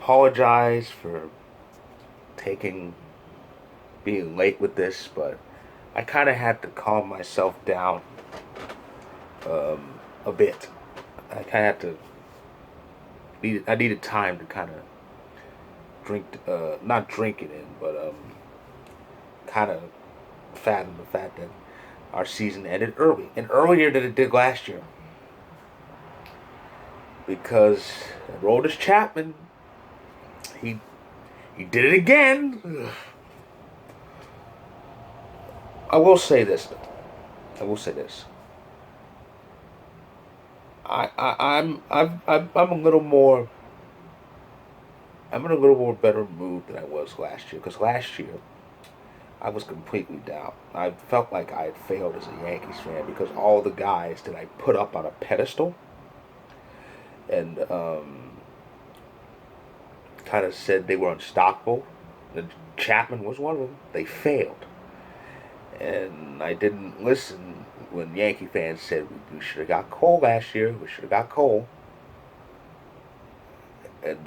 apologize for being late with this, but I kind of had to calm myself down a bit. I kind of had to I needed time to kind of not drink it in, but kind of fathom the fact that our season ended early and earlier than it did last year because Aroldis Chapman, he he did it again. I will say this though. I will say this. I'm a little more. I'm in a little more better mood than I was last year because last year I was completely down. I felt like I had failed as a Yankees fan because all the guys that I put up on a pedestal and kind of said they were unstoppable. And Chapman was one of them. They failed, and I didn't listen when Yankee fans said we should have got Cole last year. We should have got Cole, and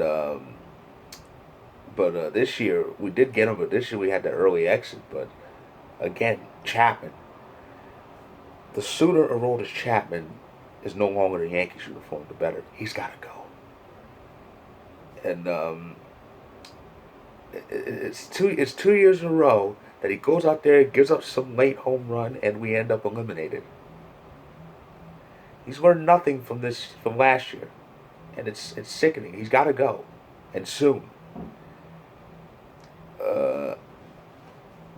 but this year we did get him. But this year we had the early exit. But again, Chapman. The sooner Aroldis Chapman is no longer in Yankees uniform, the better. He's got to go. And it's 2 years in a row that he goes out there, gives up some late home run, and we end up eliminated. He's learned nothing from last year, and it's sickening. He's got to go, and soon.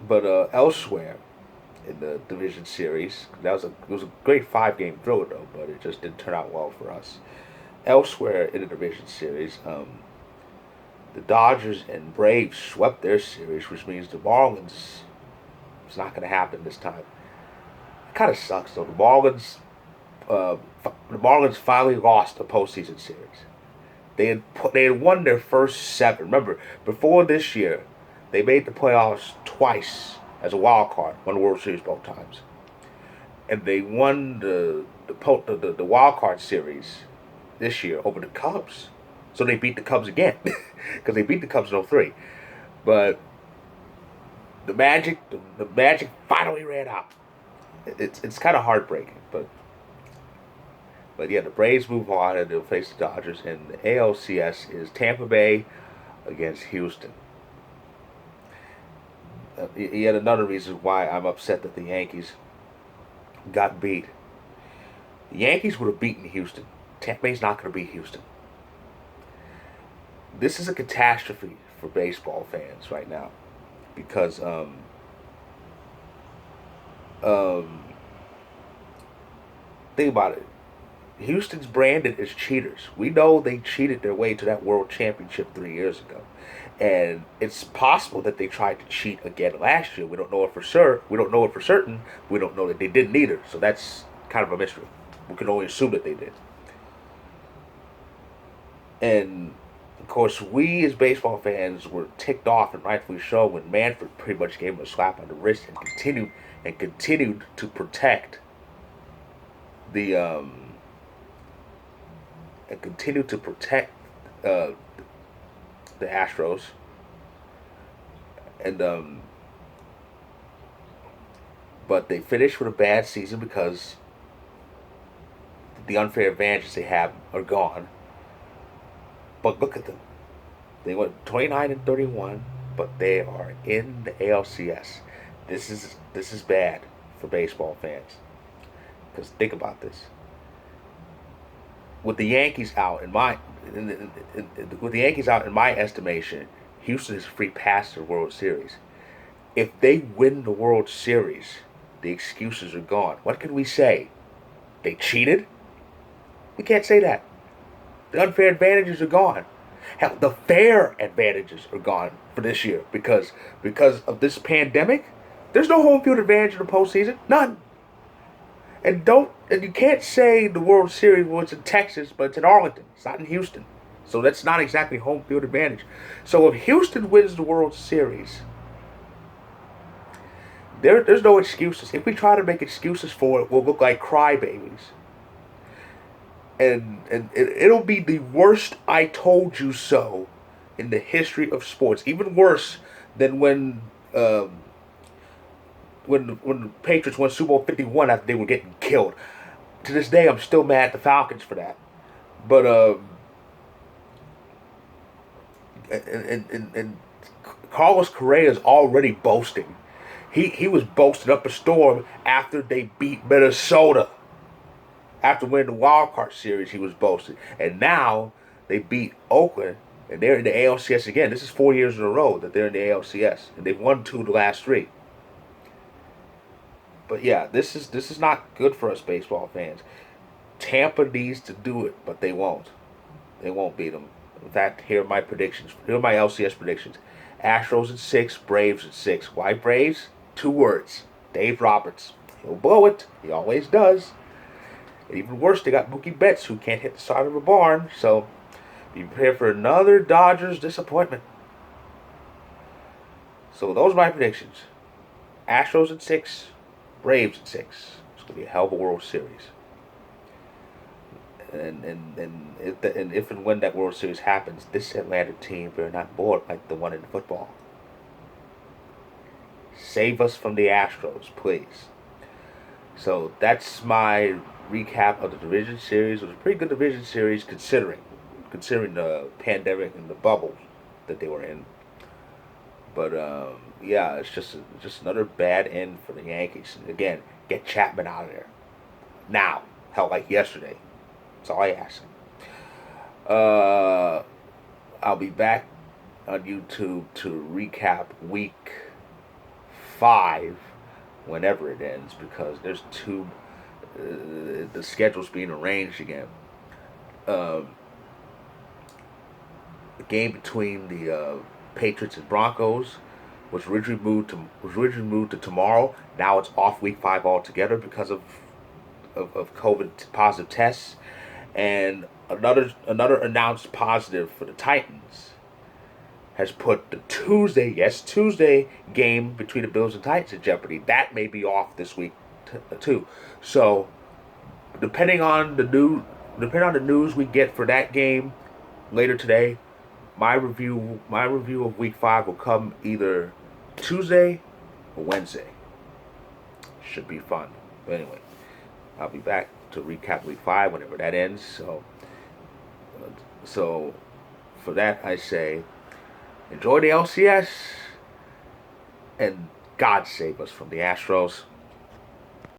But elsewhere in the Division Series, it was a great 5-game thriller though, but it just didn't turn out well for us. Elsewhere in the Division Series, the Dodgers and Braves swept their series, which means the Marlins. It's not going to happen this time. It kind of sucks though. The Marlins finally lost a postseason series. They had won their first 7. Remember, before this year, they made the playoffs twice as a wild card, won the World Series both times, and they won the wild card series this year over the Cubs. So they beat the Cubs again because they beat the Cubs in '03. But the magic finally ran out. It's kind of heartbreaking, but yeah, the Braves move on and they'll face the Dodgers, and the ALCS is Tampa Bay against Houston. Yet another reason why I'm upset that the Yankees got beat. The Yankees would have beaten Houston. Tampa Bay's not going to beat Houston. This is a catastrophe for baseball fans right now because think about it. Houston's branded as cheaters. We know they cheated their way to that World Championship 3 years ago. And it's possible that they tried to cheat again last year. We don't know it for sure. We don't know it for certain. We don't know that they didn't either. So that's kind of a mystery. We can only assume that they did. And of course, we as baseball fans were ticked off, and rightfully so, when Manfred pretty much gave him a slap on the wrist and continued to protect the the Astros, and but they finished with a bad season because the unfair advantages they have are gone. But look at them; they went 29-31, but they are in the ALCS. This is bad for baseball fans because think about this. With the Yankees out, with the Yankees out, in my estimation, Houston is a free pass to the World Series. If they win the World Series, the excuses are gone. What can we say? They cheated? We can't say that. The unfair advantages are gone. Hell, the fair advantages are gone for this year because of this pandemic. There's no home field advantage in the postseason. None. And you can't say the World Series, well, it's in Texas, but it's in Arlington. It's not in Houston. So that's not exactly home field advantage. So if Houston wins the World Series, there's no excuses. If we try to make excuses for it, we'll look like crybabies. And it'll be the worst I told you so in the history of sports. Even worse than when the Patriots won Super Bowl 51 after they were getting killed. To this day, I'm still mad at the Falcons for that. But and Carlos Correa is already boasting. He was boasting up a storm after they beat Minnesota. After winning the wild card series, he was boasting, and now they beat Oakland, and they're in the ALCS again. This is 4 years in a row that they're in the ALCS, and they've won 2 of the last 3. But yeah, this is not good for us baseball fans. Tampa needs to do it, but they won't. They won't beat them. In fact, here are my predictions. Here are my LCS predictions. Astros in 6, Braves in 6. Why Braves? 2 words. Dave Roberts. He'll blow it. He always does. And even worse, they got Mookie Betts, who can't hit the side of a barn. So be prepared for another Dodgers disappointment. So those are my predictions. Astros in 6, Braves in 6. It's going to be a hell of a World Series. And if and when that World Series happens, this Atlanta team better not board like the one in football. Save us from the Astros, please. So that's my recap of the Division Series. It was a pretty good Division Series considering the pandemic and the bubble that they were in. But yeah, it's just another bad end for the Yankees. Again, get Chapman out of there now. Hell, like yesterday. That's all I ask. I'll be back on YouTube to recap week 5 whenever it ends, because there's 2. The schedule's being arranged again. The game between the Patriots and Broncos was originally moved to tomorrow. Now it's off week 5 altogether because of COVID positive tests. And another announced positive for the Titans has put the Tuesday game between the Bills and Titans in jeopardy. That may be off this week too. So depending on the news we get for that game later today, my review of week 5 will come either Tuesday or Wednesday. Should be fun. But anyway, I'll be back to recap week 5 whenever that ends. So for that I say, enjoy the LCS, and God save us from the Astros.